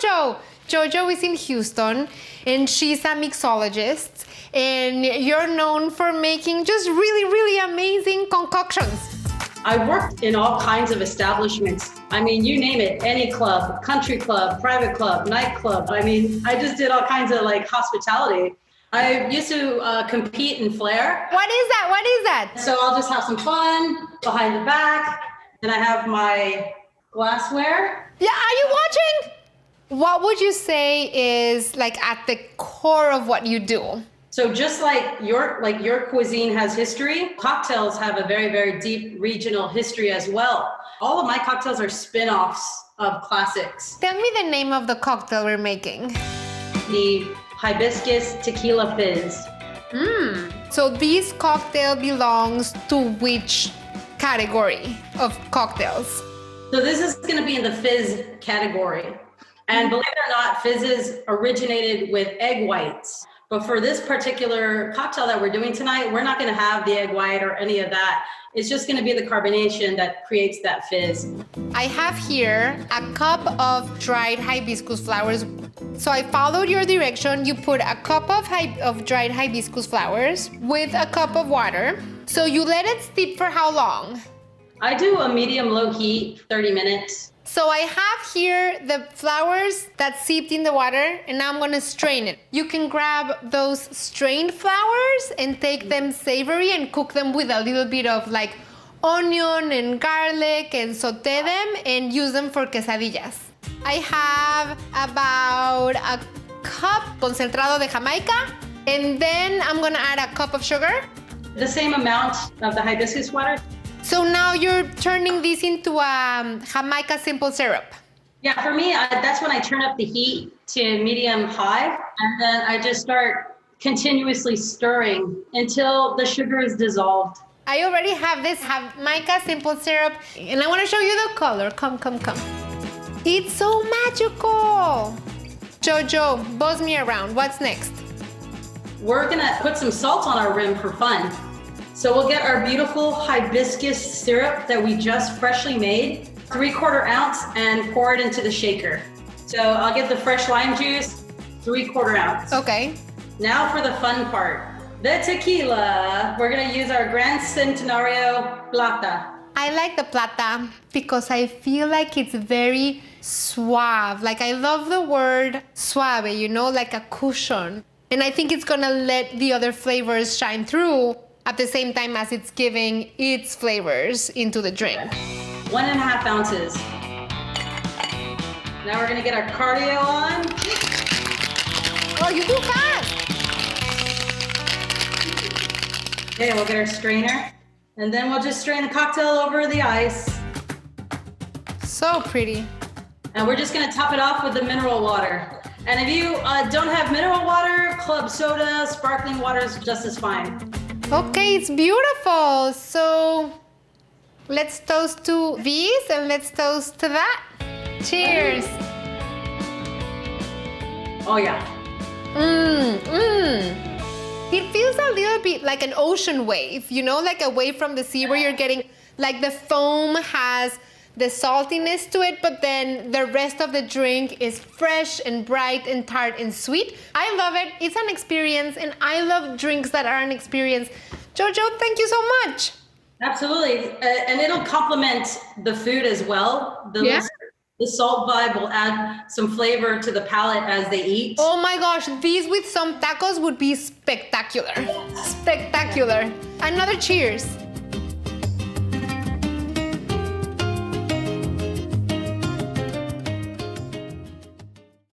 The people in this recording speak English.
Jojo. Jojo is in Houston, and she's a mixologist, and you're known for making just really, really amazing concoctions. I worked in all kinds of establishments. I mean, you name it, any club, country club, private club, nightclub. I mean, I just did all kinds of like hospitality. I used to compete in flair. What is that? What is that? So I'll just have some fun behind the back. And I have my glassware. Yeah, are you watching? What would you say is like at the core of what you do? So just like your cuisine has history, cocktails have a very, very deep regional history as well. All of my cocktails are spin-offs of classics. Tell me the name of the cocktail we're making. The hibiscus tequila fizz. So this cocktail belongs to which category of cocktails? So this is going to be in the fizz category. And believe it or not, fizzes originated with egg whites. But for this particular cocktail that we're doing tonight, we're not going to have the egg white or any of that. It's just going to be the carbonation that creates that fizz. I have here a cup of dried hibiscus flowers. So I followed your direction. You put a cup of dried hibiscus flowers with a cup of water. So you let it steep for how long? I do a medium-low heat, 30 minutes. So I have here the flowers that seeped in the water, and now I'm gonna strain it. You can grab those strained flowers and take them savory and cook them with a little bit of like onion and garlic and saute them and use them for quesadillas. I have about a cup concentrado de Jamaica, and then I'm gonna add a cup of sugar. The same amount of the hibiscus water. So now you're turning this into a Jamaica simple syrup. Yeah, for me, that's when I turn up the heat to medium-high, and then I just start continuously stirring until the sugar is dissolved. I already have this Jamaica simple syrup, and I want to show you the color. Come. It's so magical. Jojo, buzz me around. What's next? We're gonna put some salt on our rim for fun. So we'll get our beautiful hibiscus syrup that we just freshly made, 3/4 ounce, and pour it into the shaker. So I'll get the fresh lime juice, 3/4 ounce. Okay. Now for the fun part, the tequila. We're gonna use our Gran Centenario Plata. I like the plata because I feel like it's very suave. Like I love the word suave, you know, like a cushion. And I think it's gonna let the other flavors shine through at the same time as it's giving its flavors into the drink. 1.5 ounces. Now we're gonna get our cardio on. Oh, you do fast. Okay, we'll get our strainer. And then we'll just strain the cocktail over the ice. So pretty. And we're just gonna top it off with the mineral water. And if you don't have mineral water, club soda, sparkling water is just as fine. Okay, it's beautiful. So let's toast to these and let's toast to that. Cheers. Oh yeah. It feels a little bit like an ocean wave, you know, like a wave from the sea where you're getting, like the foam has the saltiness to it, but then the rest of the drink is fresh and bright and tart and sweet. I love it. It's an experience, and I love drinks that are an experience. Jojo, thank you so much. Absolutely. And it'll complement the food as well. The salt vibe will add some flavor to the palate as they eat. Oh my gosh, these with some tacos would be spectacular. Spectacular. Another cheers.